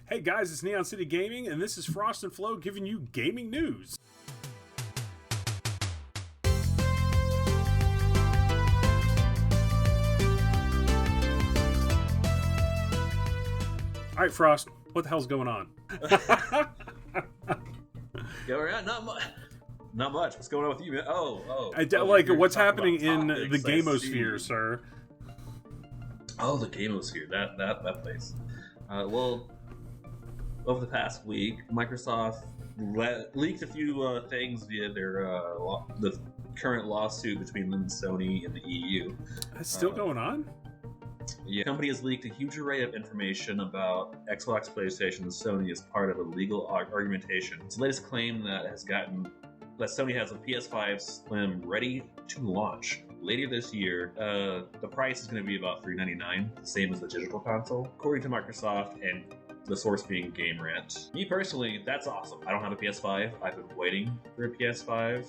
Hey guys, it's Neon City Gaming, and this is Frost and Flo giving you gaming news. All right, Frost, what the hell's going on? Go around, not much. Not much. What's going on with you, man? What's happening in the gamosphere, sir? Oh, the gamosphere. That place. Well, over the past week, Microsoft leaked a few things via their the current lawsuit between them and Sony and the EU. That's still going on? Yeah, the company has leaked a huge array of information about Xbox, PlayStation, and Sony as part of a legal argumentation. It's the latest claim that Sony has a PS5 Slim ready to launch later this year. The price is going to be about $399, the same as the digital console, according to Microsoft, and the source being Game Rant. Me personally, that's awesome. I don't have a PS5. I've been waiting for a PS5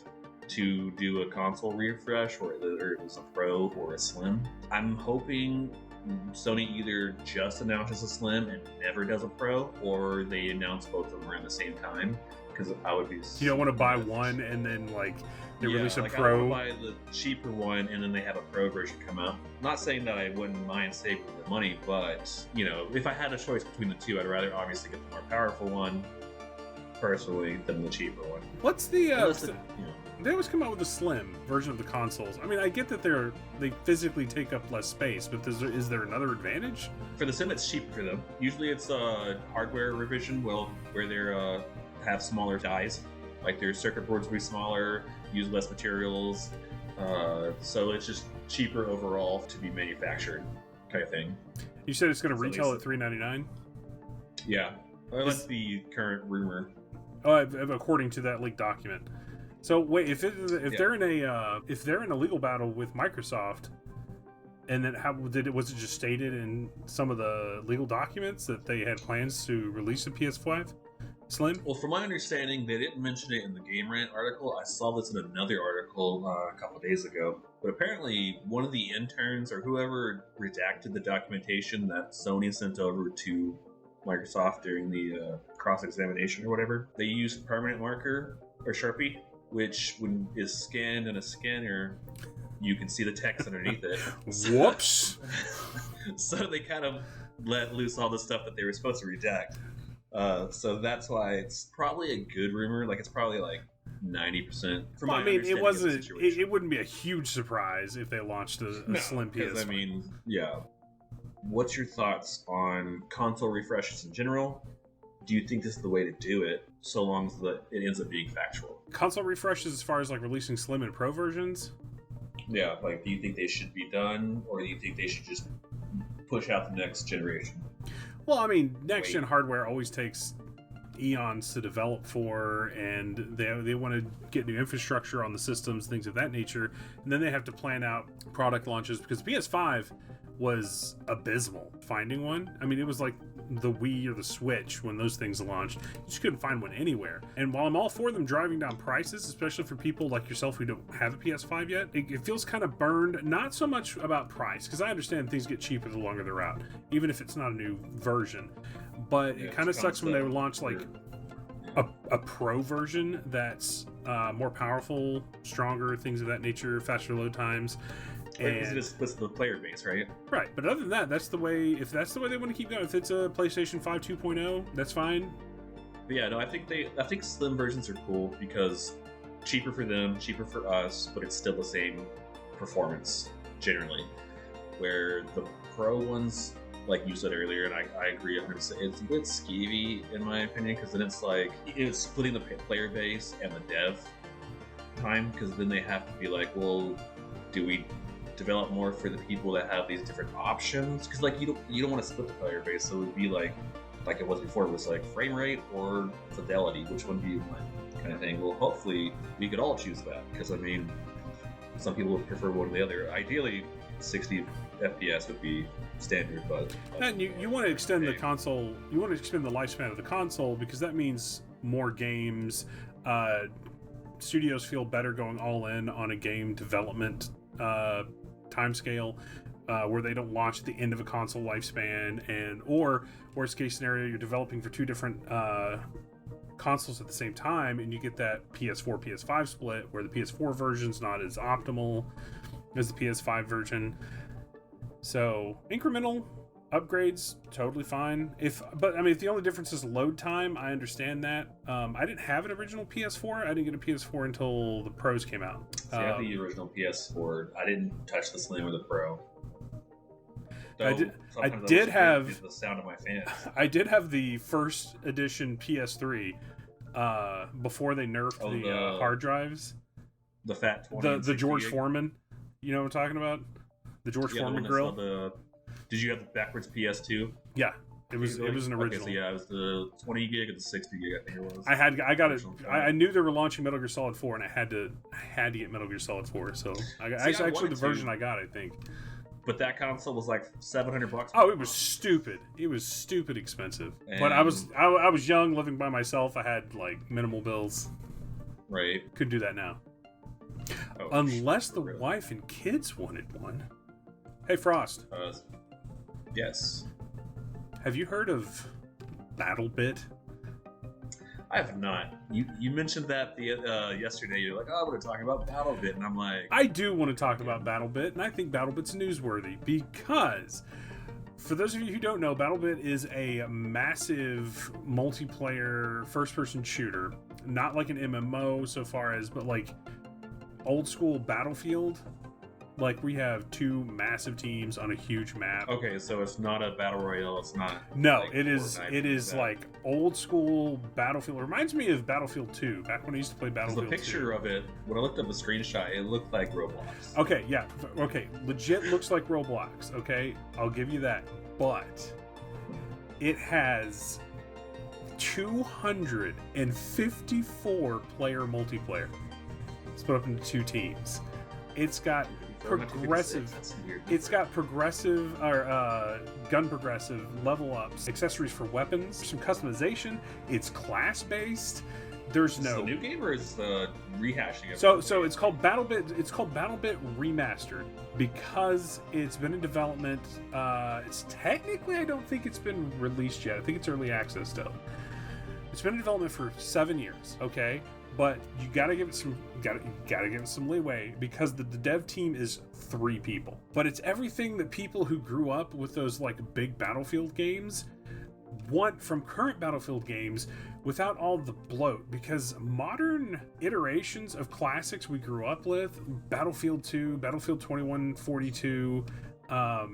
to do a console refresh, or either it was a Pro or a Slim. I'm hoping Sony either just announces a Slim and never does a Pro, or they announce both of them around the same time. Because I would be. You don't want to buy one and then they release a Pro. I buy the cheaper one and then they have a Pro version come out. Not saying that I wouldn't mind saving the money, but if I had a choice between the two, I'd rather obviously get the more powerful one, personally, than the cheaper one. What's the? They always come out with a Slim version of the consoles. I mean, I get that they physically take up less space, but is there another advantage? For the Slim, it's cheaper for them. Usually, it's a hardware revision, where they're have smaller dies, like their circuit boards will be smaller, use less materials, so it's just cheaper overall to be manufactured, kind of thing. You said it's going to retail at $399? Yeah, that's the current rumor. Oh, according to that leaked document. So wait, if they're in a legal battle with Microsoft, and then was it just stated in some of the legal documents that they had plans to release a PS5 Slim? Well, from my understanding, they didn't mention it in the Game Rant article. I saw this in another article a couple of days ago. But apparently, one of the interns or whoever redacted the documentation that Sony sent over to Microsoft during the cross-examination or whatever, they used permanent marker or Sharpie, which when is scanned in a scanner, you can see the text underneath it. Whoops! So they kind of let loose all the stuff that they were supposed to redact. So that's why it's probably a good rumor. Like, it's probably like 90%. Well, I mean, it wouldn't be a huge surprise if they launched a Slim PS5. I mean, yeah. What's your thoughts on console refreshes in general? Do you think this is the way to do it, so long as it ends up being factual? Console refreshes as far as like releasing Slim and Pro versions? Yeah, like, do you think they should be done, or do you think they should just push out the next generation? Well, I mean, next-gen hardware always takes eons to develop for, and they want to get new infrastructure on the systems, things of that nature, and then they have to plan out product launches, because PS5 was abysmal finding one. I mean, it was like the Wii or the Switch when those things launched. You just couldn't find one anywhere. And while I'm all for them driving down prices, especially for people like yourself who don't have a PS5 yet, it feels kind of burned. Not so much about price, because I understand things get cheaper the longer they're out, even if it's not a new version. But it kind of sucks when they launch like a Pro version that's more powerful, stronger, things of that nature, faster load times. Because it just splits the player base, right? Right, but other than that, that's the way. If that's the way they want to keep going, if it's a PlayStation 5 2.0, that's fine. But yeah, no, I think Slim versions are cool because cheaper for them, cheaper for us, but it's still the same performance generally. Where the Pro ones, like you said earlier, and I agree 100%, it's a bit skeevy in my opinion, because then it's splitting the player base and the dev time, because then they have to be like, well, do we develop more for the people that have these different options? Because like you don't want to split the player base, so it would be like it was before. It was like frame rate or fidelity, which one do you want, kind of thing. Well, hopefully we could all choose that, because I mean, some people would prefer one or the other. Ideally 60 FPS would be standard, but and you want to extend the console, you want to extend the lifespan of the console, because that means more games. Studios feel better going all in on a game development timescale. where they don't launch at the end of a console lifespan, or worst case scenario, you're developing for two different consoles at the same time, and you get that PS4 PS5 split where the PS4 version's not as optimal as the PS5 version. So incremental upgrades, totally fine. But if the only difference is load time, I understand that. I didn't have an original PS4. I didn't get a PS4 until the Pros came out. See, I have the original PS4. I didn't touch the Slim or the Pro. I did have the sound of my fans. I did have the first edition PS3 before they nerfed the hard drives. The Fat 20. The George Foreman. You know what I'm talking about? The George Foreman grill. Did you have the backwards PS2? Yeah, it was an original. Okay, so yeah, it was the 20 gig or the 60 gig, I think it was. I got it. I knew they were launching Metal Gear Solid 4, and I had to get Metal Gear Solid 4. So actually the version I got, I think. But that console was like $700. Oh, it was stupid. It was stupid expensive. But I was young, living by myself. I had like minimal bills. Right. Couldn't do that now. Oh, unless the wife and kids wanted one. Hey, Frost. Yes. Have you heard of Battlebit? I have not. You mentioned that yesterday. You're like, oh, we're talking about Battlebit, and I'm like, I do want to talk about Battlebit, and I think Battlebit's newsworthy because, for those of you who don't know, Battlebit is a massive multiplayer first-person shooter, not like an MMO so far as, but like old school Battlefield. Like, we have two massive teams on a huge map. Okay, so it's not a battle royale. It's not. No, like it is. It is like old school Battlefield. It reminds me of Battlefield 2, back when I used to play Battlefield 2. The picture of it, when I looked up the screenshot, it looked like Roblox. Okay, yeah. Okay, legit looks like Roblox. Okay, I'll give you that. But it has 254 player multiplayer split up into two teams. It's got progressive. It's got progressive or gun progressive level ups, accessories for weapons, some customization. It's class based. There's no. Is this a new game or is the rehashing of So it's called Battlebit. It's called Battlebit Remastered because it's been in development. It's technically, I don't think it's been released yet. I think it's early access still. It's been in development for 7 years. Okay. But you gotta give it some, gotta give it some leeway because the dev team is 3 people. But it's everything that people who grew up with those like big Battlefield games want from current Battlefield games without all the bloat. Because modern iterations of classics we grew up with, Battlefield 2, Battlefield 2142. I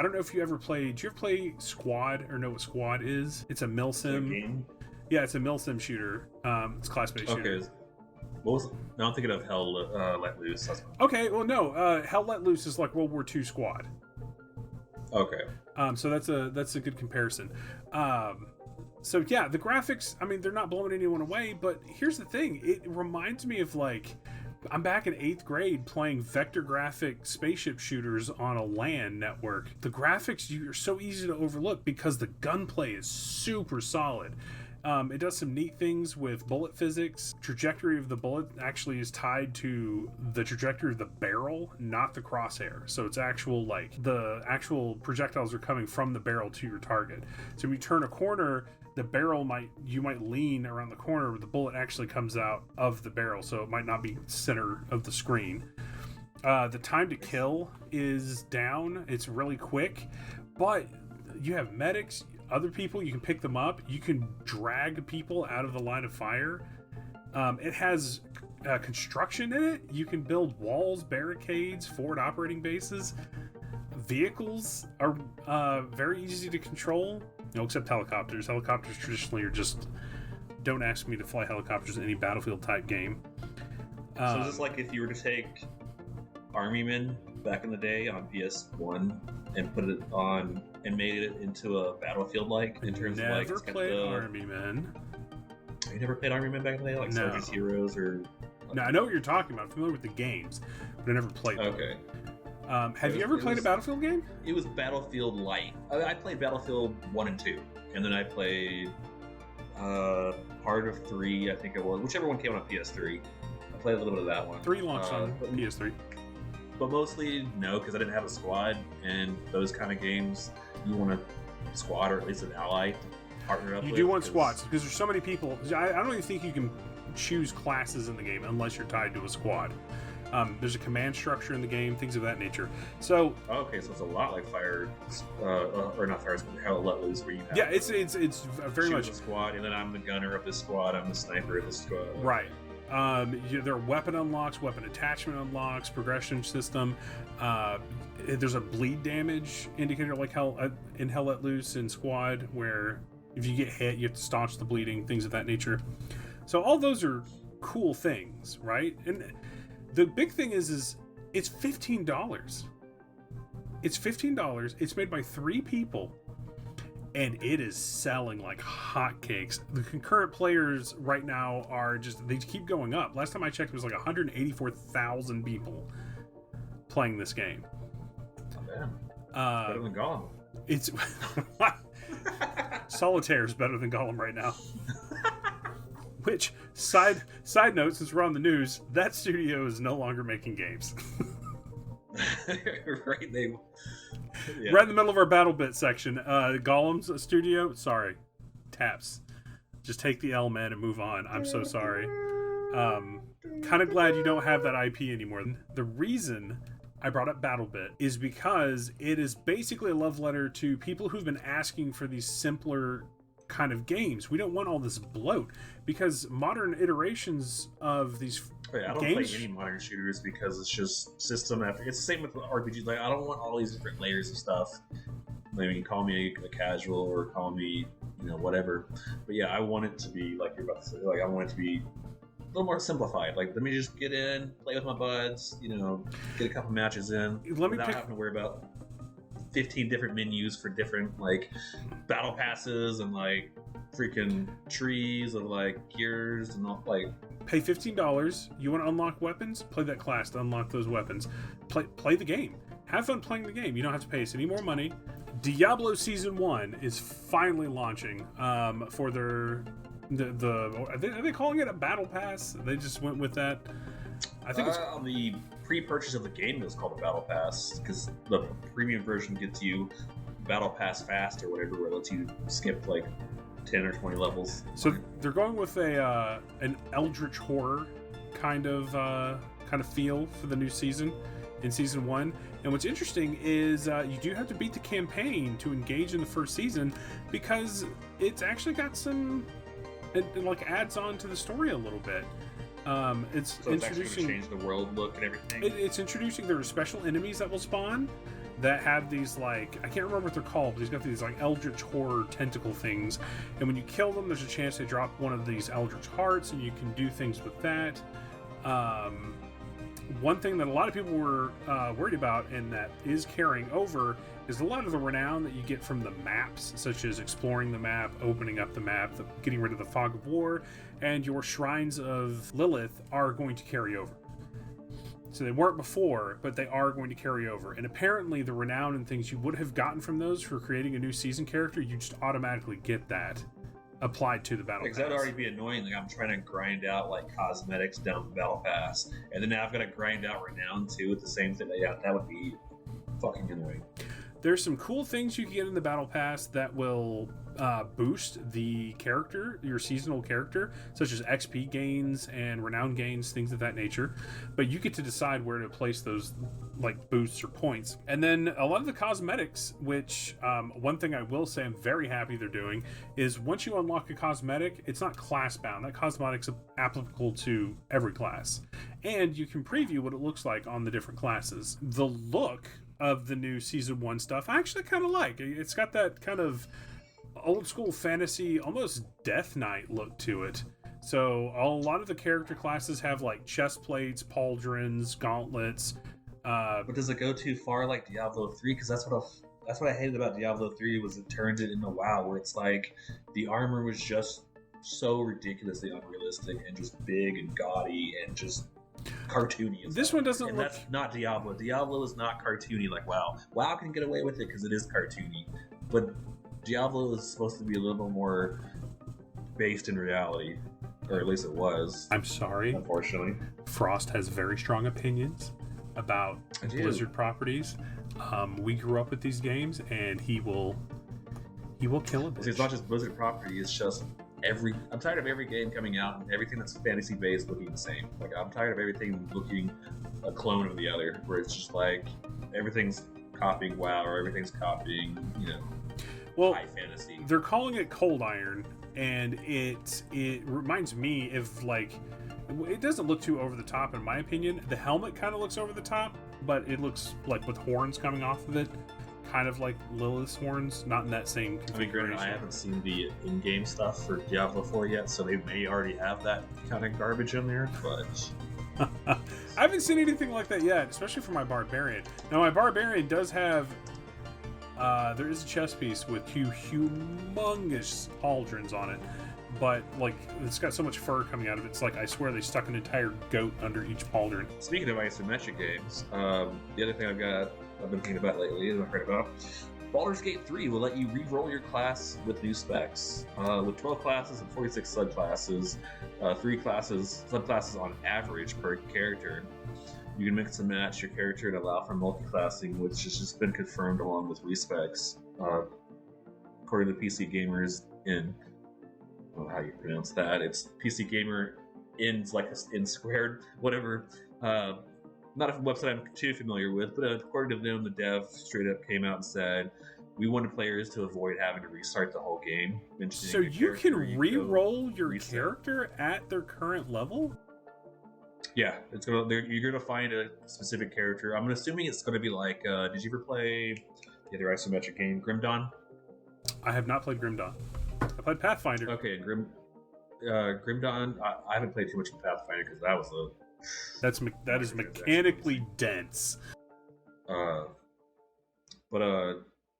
don't know if you ever played. Did you ever play Squad or know what Squad is? It's a milsim game. Yeah, it's a milsim shooter. It's class-based shooter. Okay. What was? Now I'm thinking of Hell Let Loose. Okay, well no, Hell Let Loose is like World War II Squad. Okay. So that's a good comparison. So yeah, the graphics. I mean, they're not blowing anyone away, but here's the thing: it reminds me of like I'm back in 8th grade playing vector graphic spaceship shooters on a LAN network. The graphics are so easy to overlook because the gunplay is super solid. It does some neat things with bullet physics. Trajectory of the bullet actually is tied to the trajectory of the barrel, not the crosshair. So it's actual, like, the actual projectiles are coming from the barrel to your target. So when you turn a corner, the barrel you might lean around the corner, but the bullet actually comes out of the barrel, so it might not be center of the screen. The time to kill is down. It's really quick, but you have medics, other people, you can pick them up, you can drag people out of the line of fire. It has construction in it. You can build walls, barricades, forward operating bases. Vehicles are very easy to control, except helicopters. Helicopters traditionally are just, don't ask me to fly helicopters in any Battlefield type game. So is this like if you were to take Army Men back in the day on PS1 and put it on and made it into a Battlefield like in terms of like never played Army Men. You never played Army Men back in the day, like no. Soldier's Heroes or? No, I know what you're talking about. I'm familiar with the games, but I never played them. Okay. Have you ever played a Battlefield game? It was Battlefield Light. I played Battlefield 1 and 2, and then I played part of 3. I think it was whichever one came out on PS3. I played a little bit of that one. 3 launched on PS3. but mostly no, because I didn't have a squad, and those kind of games, you want a squad or at least an ally to partner up with. You do want squads because there's so many people. I don't even think you can choose classes in the game unless you're tied to a squad. There's a command structure in the game, things of that nature. So okay, so it's a lot like Fire, or not Fire, Hell Let Loose, where you have it's very much a squad, and then I'm the gunner of this squad, I'm the sniper of this squad. Right. There are weapon unlocks, weapon attachment unlocks, progression system. There's a bleed damage indicator like in Hell Let Loose in Squad, where if you get hit, you have to staunch the bleeding, things of that nature. So all those are cool things, right? And the big thing is it's $15. It's $15. It's made by 3 people. And it is selling like hotcakes. The concurrent players right now they keep going up. Last time I checked, it was like 184,000 people playing this game. Not bad. Better than Gollum. It's Solitaire is better than Gollum right now. Which side note, since we're on the news, that studio is no longer making games. Right, Right in the middle of our Battlebit section, Gollum's studio. Sorry, Taps. Just take the L, man, and move on. I'm so sorry. Kind of glad you don't have that IP anymore. The reason I brought up Battlebit is because it is basically a love letter to people who've been asking for these simpler kind of games. We don't want all this bloat because modern iterations of these I don't play any modern shooters because it's just system after. It's the same with RPGs. Like I don't want all these different layers of stuff. I mean, call me a casual or call me, whatever. But yeah, I want it to be like you're about to say. Like I want it to be a little more simplified. Like let me just get in, play with my buds. Get a couple matches in without having to worry about 15 different menus for different like battle passes and like freaking trees of like gears and all like. Pay $15. You want to unlock weapons? Play that class to unlock those weapons. Play the game. Have fun playing the game. You don't have to pay us any more money. Diablo Season 1 is finally launching for their are they calling it a battle pass? They just went with that. I think it's on the pre-purchase of the game it was called a battle pass because the premium version gets you battle pass fast or whatever, where it lets you skip like 10 or 20 levels. So they're going with an eldritch horror kind of feel for the new season in Season 1. And what's interesting is you do have to beat the campaign to engage in the first season because it's actually got some it like adds on to the story a little bit. It's introducing change the world look and everything. It's introducing there are special enemies that will spawn that have these like I can't remember what they're called, but he's got these like eldritch horror tentacle things, and when you kill them, there's a chance they drop one of these eldritch hearts, and you can do things with that. One thing that a lot of people were worried about, and that is carrying over, is a lot of the renown that you get from the maps, such as exploring the map, opening up the map, getting rid of the fog of war, and your shrines of Lilith are going to carry over. So they weren't before, but they are going to carry over. And apparently the renown and things you would have gotten from those for creating a new season character, you just automatically get that applied to the battle pass. That would already be annoying. Like I'm trying to grind out like cosmetics down the battle pass, and then now I've got to grind out renown too at the same thing. Yeah, that would be fucking annoying. There's some cool things you can get in the battle pass that will boost the character, your seasonal character, such as XP gains and renown gains, things of that nature. But you get to decide where to place those like boosts or points. And then a lot of the cosmetics, which one thing I will say I'm very happy they're doing, is once you unlock a cosmetic, it's not class bound. That cosmetic's applicable to every class. And you can preview what it looks like on the different classes. The look of the new Season 1 stuff I actually kind of like. It's got that kind of old school fantasy, almost Death Knight look to it. So a lot of the character classes have like chest plates, pauldrons, gauntlets. But does it go too far like Diablo 3? Because that's what I hated about Diablo 3 was it turned it into WoW, where it's like the armor was just so ridiculously unrealistic and just big and gaudy and just cartoony. This one doesn't look. That's not Diablo. Diablo is not cartoony like WoW. WoW can get away with it because it is cartoony, but Diablo is supposed to be a little more based in reality, or at least it was. I'm sorry. Unfortunately, Frost has very strong opinions, about Blizzard properties. We grew up with these games, and he will kill it. It's not just Blizzard property; it's just I'm tired of every game coming out and everything that's fantasy based looking the same. Like, I'm tired of everything looking a clone of the other, where it's just like everything's copying WoW or everything's copying, high fantasy. They're calling it Cold Iron, and it reminds me of, like, it doesn't look too over the top in my opinion. The helmet kind of looks over the top, but it looks like with horns coming off of it, kind of like Lilith's horns, not in that same configuration. I haven't seen the in-game stuff for Diablo 4 yet, so they may already have that kind of garbage in there, but I haven't seen anything like that yet, especially for my Barbarian. Now, my Barbarian does have there is a chest piece with two humongous pauldrons on it, but like it's got so much fur coming out of it, it's like I swear they stuck an entire goat under each pauldron. Speaking of isometric games, the other thing I've been thinking about lately, and I've heard about, Baldur's Gate 3 will let you re-roll your class with new specs. With 12 classes and 46 subclasses, 3 subclasses on average per character, you can mix and match your character and allow for multi-classing, which has just been confirmed along with respecs. According to PC Gamers in, I don't know how you pronounce that, it's PC Gamer in, like in squared, whatever. Not a website I'm too familiar with, but according to them, the dev straight up came out and said, we wanted players to avoid having to restart the whole game. So you can re-roll your character at their current level? Yeah, you're gonna find a specific character. I'm assuming it's gonna be like, did you ever play the other isometric game, Grim Dawn? I have not played Grim Dawn. I played Pathfinder. Okay, Grim Dawn. I haven't played too much of Pathfinder because that was that is mechanically dense. But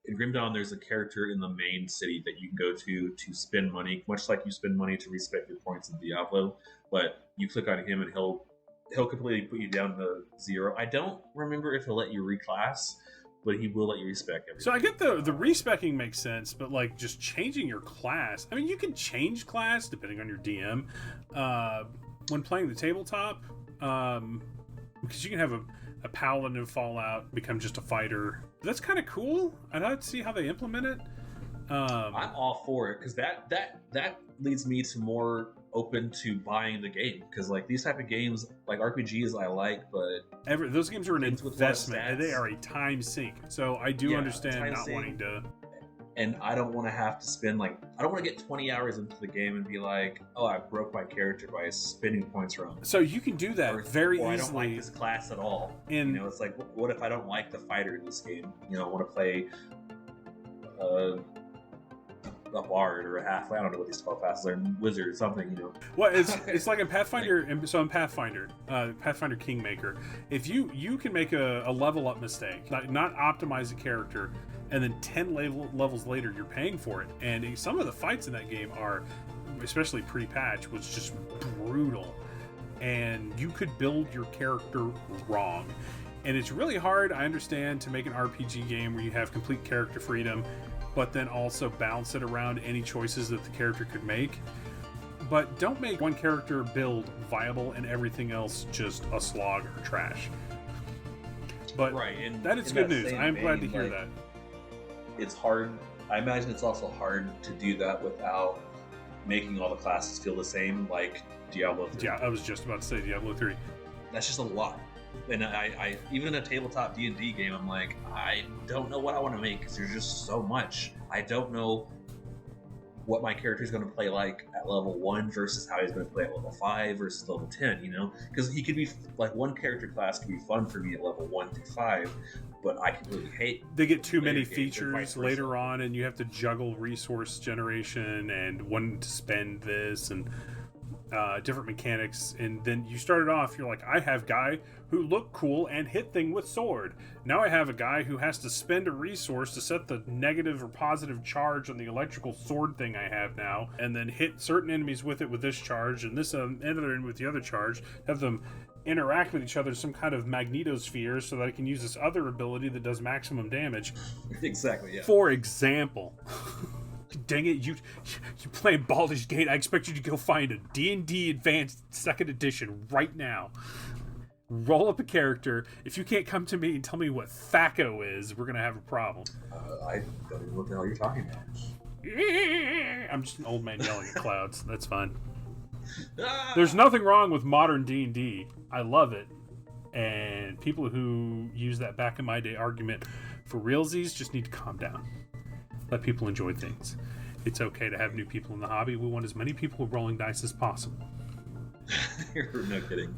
in Grim Dawn, there's a character in the main city that you can go to spend money, much like you spend money to respec your points in Diablo. But you click on him and he'll completely put you down to 0. I don't remember if he'll let you reclass, but he will let you respec everything. So I get the respecking makes sense, but like just changing your class. I mean, you can change class depending on your DM when playing the tabletop, because you can have a paladin in Fallout become just a fighter. That's kind of cool. I'd like to see how they implement it. I'm all for it because that leads me to more open to buying the game, because like these type of games, like RPGs, I like, but those games are an investment and they are a time sink. So I do understand not wanting to. And I don't want to have to spend I don't want to get 20 hours into the game and be like, oh, I broke my character by spending points wrong. So you can do that very easily. I don't like this class at all. And it's like, what if I don't like the fighter in this game? I want to play a bard or a halfway. I don't know what these spell classes are, wizard or something. Well, it's like in Pathfinder. So in Pathfinder, Pathfinder Kingmaker, if you can make a level up mistake, not optimize a character, and then 10 levels later you're paying for it. And some of the fights in that game are, especially pre-patch, was just brutal, and you could build your character wrong. And it's really hard, I understand, to make an RPG game where you have complete character freedom, but then also balance it around any choices that the character could make. But don't make one character build viable and everything else just a slog or trash. But right, and that is good news. I'm glad to hear that. It's hard. I imagine it's also hard to do that without making all the classes feel the same, like Diablo 3. Yeah, I was just about to say Diablo 3. That's just a lot. And I even in a tabletop D&D game, I'm like, I don't know what I want to make because there's just so much. I don't know what my character is going to play like at level 1 versus how he's going to play at level 5 versus level 10, Because he could be, like, one character class could be fun for me at level 1 through 5, but I completely hate... They get too many features later on, and you have to juggle resource generation and when to spend this, and different mechanics. And then you started off, you're like, I have guy who look cool and hit thing with sword. Now I have a guy who has to spend a resource to set the negative or positive charge on the electrical sword thing I have now, and then hit certain enemies with it with this charge, and this other enemy with the other charge, have them interact with each other in some kind of magnetosphere so that I can use this other ability that does maximum damage. Exactly, yeah. For example. Dang it, you playing Baldur's Gate. I expect you to go find a D&D Advanced 2nd Edition right now. roll up a character. If you can't come to me and tell me what Thaco is, we're gonna have a problem. I don't even know what the hell you're talking about. I'm just an old man yelling at clouds. That's fine. Ah! There's nothing wrong with modern D&D. I love it. And people who use that back in my day argument for realsies just need to calm down. Let people enjoy things. It's okay to have new people in the hobby. We want as many people rolling dice as possible. No kidding.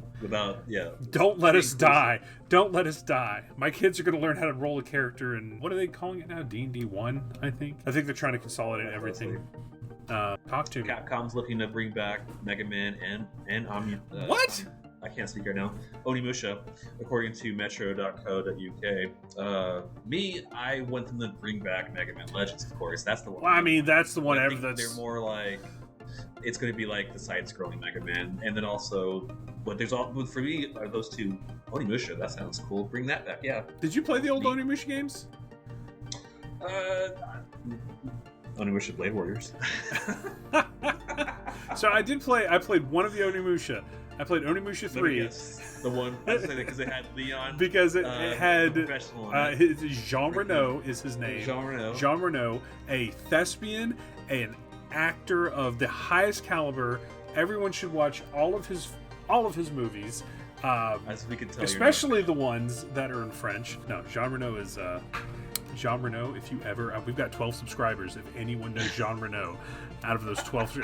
Don't let us die. Don't let us die. My kids are going to learn how to roll a character in, what are they calling it now? D&D 1, I think. I think they're trying to consolidate everything. Talk to me. Capcom's looking to bring back Mega Man and what? I can't speak right now. Onimusha, according to metro.co.uk. I want them to bring back Mega Man Legends, of course. That's the one. Well, I mean, that's the one. They're more like, it's going to be like the side-scrolling Mega Man, and then also, but for me are those two. Onimusha, that sounds cool. Bring that back, yeah. Did you play the old Onimusha games? Onimusha Blade Warriors. So I played one of the Onimusha. I played Onimusha 3. Yes, the one because it had Leon. Because it had Jean Ricky. Reno is his name. Jean Reno, a thespian, an actor of the highest caliber. Everyone should watch all of his movies. As we can tell, especially the ones that are in French. No, Jean Reno is Jean Reno. If you ever, we've got 12 subscribers. If anyone knows Jean Reno, out of those 12,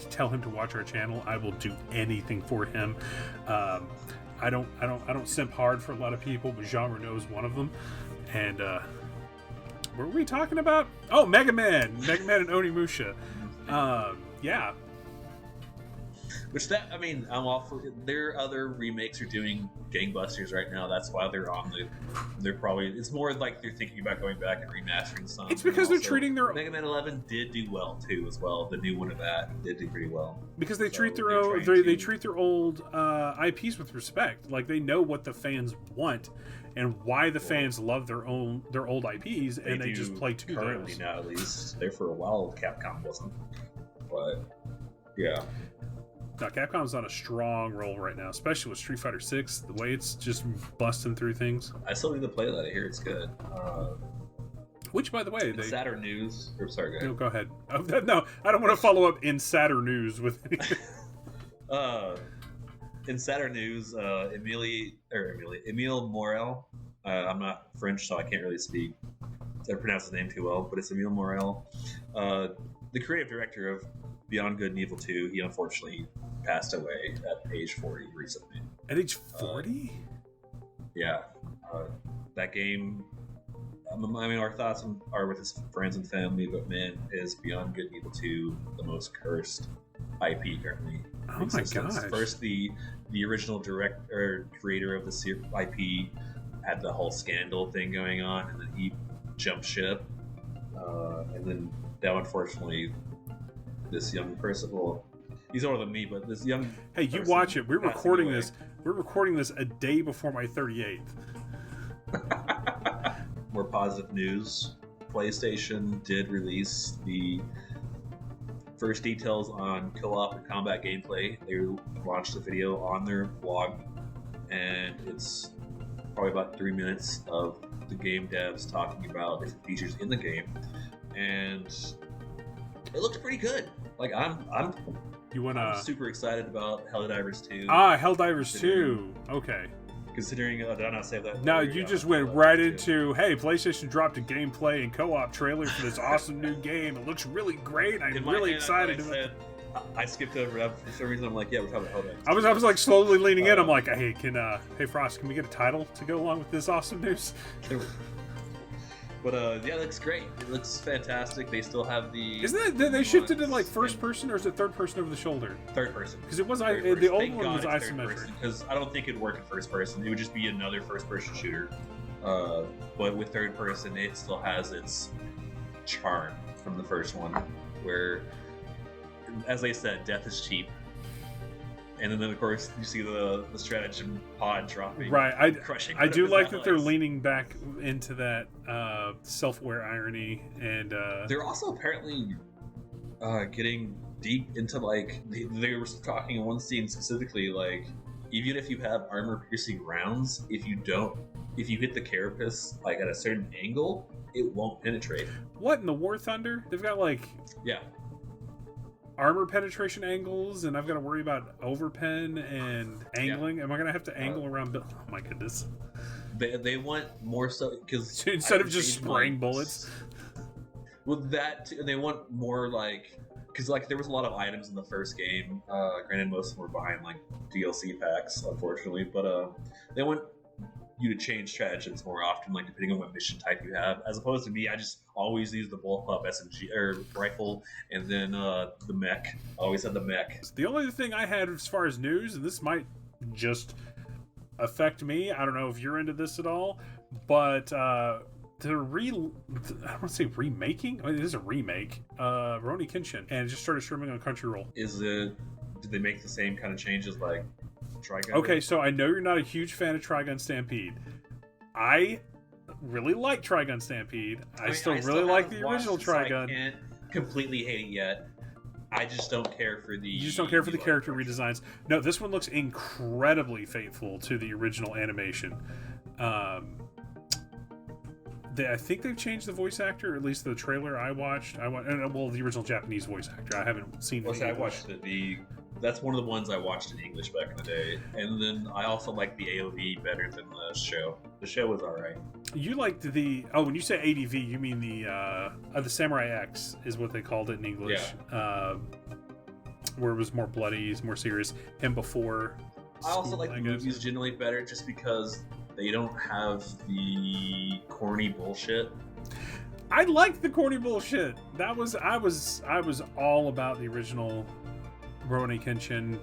tell him to watch our channel. I will do anything for him. I don't simp hard for a lot of people, but Jean Reno is one of them. And what were we talking about? Oh, Mega Man and Onimusha. Yeah. Which I'm all for. Their other remakes are doing gangbusters right now. That's why they're probably. It's more like they're thinking about going back and remastering some. It's because they're treating their Mega Man 11 did do well too, as well. The new one of that did do pretty well. Because they treat their own, they treat their old IPs with respect. Like they know what the fans want and why the fans love their old IPs, and they just play to currently those. Now, at least there for a while, Capcom wasn't. But yeah. No, Capcom's on a strong roll right now, especially with Street Fighter 6. The way it's just busting through things. I still need to play that. I hear it's good. Which, by the way, Saturn News. Or sorry, go ahead. No, go ahead. No, I don't want to follow up in Saturn News with anything. In Saturn News, Emile Morel. I'm not French, so I can't really speak. I pronounce his name too well, but it's Emile Morel, the creative director of Beyond Good and Evil 2. He unfortunately passed away at age 40 recently. At age 40? Yeah. That game, our thoughts are with his friends and family, but man, is Beyond Good and Evil 2 the most cursed IP currently. Oh my gosh. First, the original creator of the IP had the whole scandal thing going on, and then he jumped ship. And then now, unfortunately, this young person, well, he's older than me, but this young Hey, you watch it. We're recording this a day before my 38th. More positive news. PlayStation did release the first details on co-op and combat gameplay. They launched the video on their blog, and it's probably about 3 minutes of the game devs talking about different features in the game, and it looked pretty good. Like I'm super excited about Helldivers 2. Helldivers 2. Okay. Considering, did I not say that? No, you just went right into, hey, PlayStation dropped a gameplay and co-op trailer for this awesome new game. It looks really great. I'm really excited. I skipped over it for some reason. I'm like, yeah, we're talking about Helldivers. I was like slowly leaning in. I'm like, hey, hey Frost, can we get a title to go along with this awesome news? But yeah, it looks great. It looks fantastic. They still have the. Isn't that they shifted to like first person, or is it third person over the shoulder? Third person. Because it was the old one was isometric. Because I don't think it'd work in first person. It would just be another first person shooter. But with third person, it still has its charm from the first one, where, as they said, death is cheap. And then, of course, you see the stratagem pod dropping. Right. Crushing. I do like that they're leaning back into that self-aware irony, and they're also apparently getting deep into, like, they were talking in one scene specifically, like, even if you have armor-piercing rounds, if you hit the carapace like at a certain angle, it won't penetrate. What in the War Thunder? They've got like Yeah. armor penetration angles, and I've got to worry about overpen and angling. Am I going to have to angle around? Oh my goodness! They want more so because instead of just spraying bullets. With that, they want more like because like there was a lot of items in the first game. Granted, most of them were behind like DLC packs, unfortunately, but they want you to change stratagems more often, like depending on what mission type you have. As opposed to me, I just always use the bullpup SMG or rifle, and then the mech. I always had the mech. The only thing I had as far as news, and this might just affect me. I don't know if you're into this at all, but I don't want to say remaking. I mean, it is a remake. Rurouni Kenshin, and it just started streaming on Crunchyroll. Did they make the same kind of changes like Trigun? Okay, so I know you're not a huge fan of Trigun Stampede. I really like Trigun Stampede. I still really like the original Trigun. I can't completely hate it yet. I just don't care for the. You just don't care for the character redesigns. No, this one looks incredibly faithful to the original animation. I think they've changed the voice actor, or at least the trailer I watched. Well, the original Japanese voice actor. I haven't seen. I watched that's one of the ones I watched in English back in the day, and then I also like the AOV better than the show. The show was alright. You liked when you say ADV, you mean the Samurai X is what they called it in English. Yeah. Where it was more bloody, more serious, and before. I also like the movies generally better, just because they don't have the corny bullshit. I liked the corny bullshit. I was all about the original Rurouni Kenshin.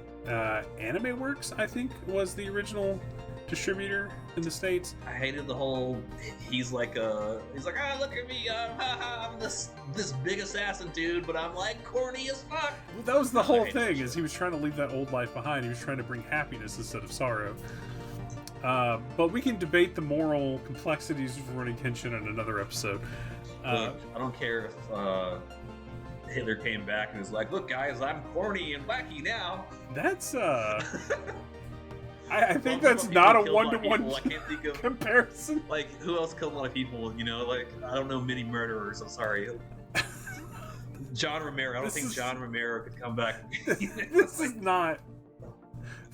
Anime Works, I think, was the original distributor in the States. I hated the whole he's like look at me, I'm this big assassin dude, but I'm like corny as fuck. Well, that was the whole thing, is he was trying to leave that old life behind. He was trying to bring happiness instead of sorrow. But we can debate the moral complexities of Rurouni Kenshin in another episode. Look, I don't care if Hitler came back and was like, "Look, guys, I'm corny and wacky now." That's I think that's not a one-to-one comparison. Like, who else killed a lot of people? You know, like, I don't know many murderers. I'm sorry. John Romero. I don't think John Romero could come back. This is not.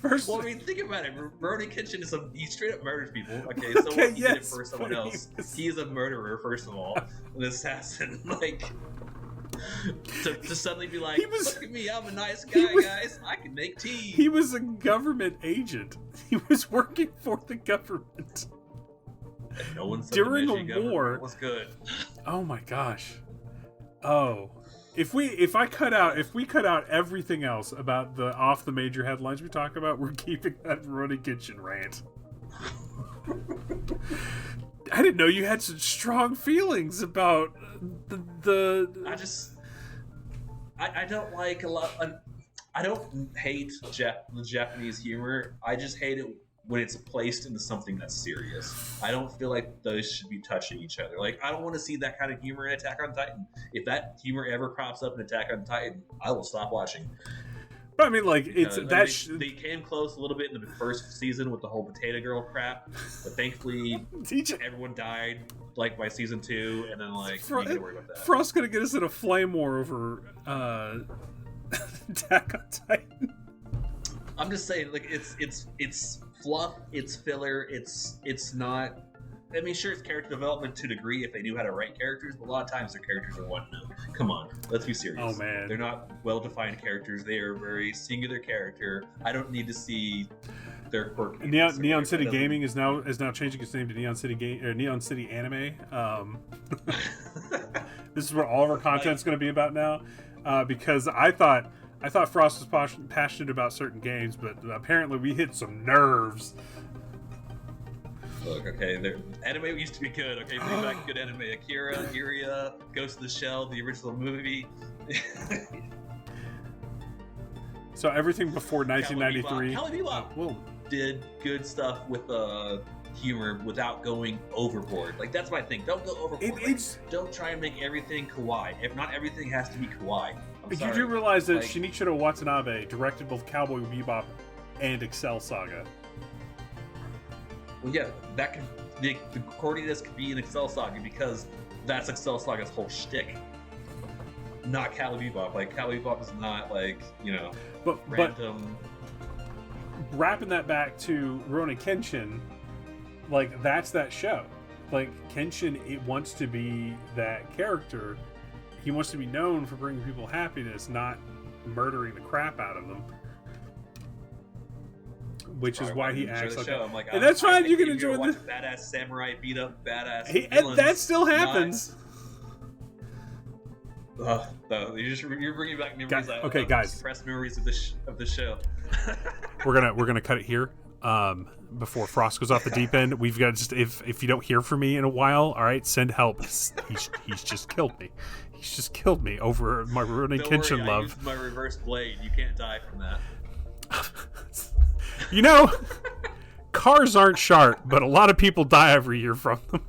Well, I mean, think about it. Rurouni Kenshin he straight up murders people. Okay, so he did it for someone else. He is a murderer, first of all, an assassin. Like, to suddenly be like, look at me, I'm a nice guy, guys. I can make tea. He was a government agent. He was working for the government. And no one said during the war was good. Oh my gosh. Oh. If we cut out everything else about the off the major headlines we talk about, we're keeping that Rurouni Kenshin rant. I didn't know you had such strong feelings about the. I don't like a lot. I don't hate the Japanese humor. I just hate it when it's placed into something that's serious. I don't feel like those should be touching each other. Like, I don't want to see that kind of humor in Attack on Titan. If that humor ever crops up in Attack on Titan, I will stop watching. But I mean, like, they came close a little bit in the first season with the whole potato girl crap, but thankfully everyone died like by season 2, and then like you didn't worry about that. Frost's gonna get us in a flame war over Attack on Titan. I'm just saying, like, it's fluff, it's filler, it's not. I mean, sure, it's character development to a degree if they knew how to write characters, but a lot of times their characters are one note. Come on, let's be serious. Oh man, they're not well-defined characters. They are very singular character. I don't need to see their quirk. Neon City Gaming is now changing its name to Neon City Anime. This is what all of our content's going to be about now, because I thought Frost was passionate about certain games, but apparently we hit some nerves. Look, okay, anime used to be good. Okay, bring back good anime. Akira, Iria, Ghost in the Shell, the original movie. So everything before 1993. Cowboy Bebop did good stuff with humor without going overboard. Like, that's my thing. Don't go overboard. Don't try and make everything kawaii. If not everything has to be kawaii. You do realize that Shinichiro Watanabe directed both Cowboy Bebop and Excel Saga. Well, yeah, that could the corniness could be an Excel Saga because that's Excel Saga's whole shtick. Not Cowboy Bebop. Like Cowboy Bebop is not like, you know, random. But wrapping that back to Rurouni Kenshin, like that's that show. Like Kenshin, it wants to be that character. He wants to be known for bringing people happiness, not murdering the crap out of them. Which is why he acts like that. Like, and that's fine. You can enjoy this. Watch badass samurai beat up badass villains. That still happens. You're bringing back memories. Okay, guys. Suppressed memories of the show. We're gonna cut it here. Before Frost goes off the deep end, we've got just if you don't hear from me in a while, all right, send help. He's just killed me. He's just killed me over my Rurouni Kenshin love. I used my reverse blade. You can't die from that. You know, cars aren't sharp, but a lot of people die every year from them.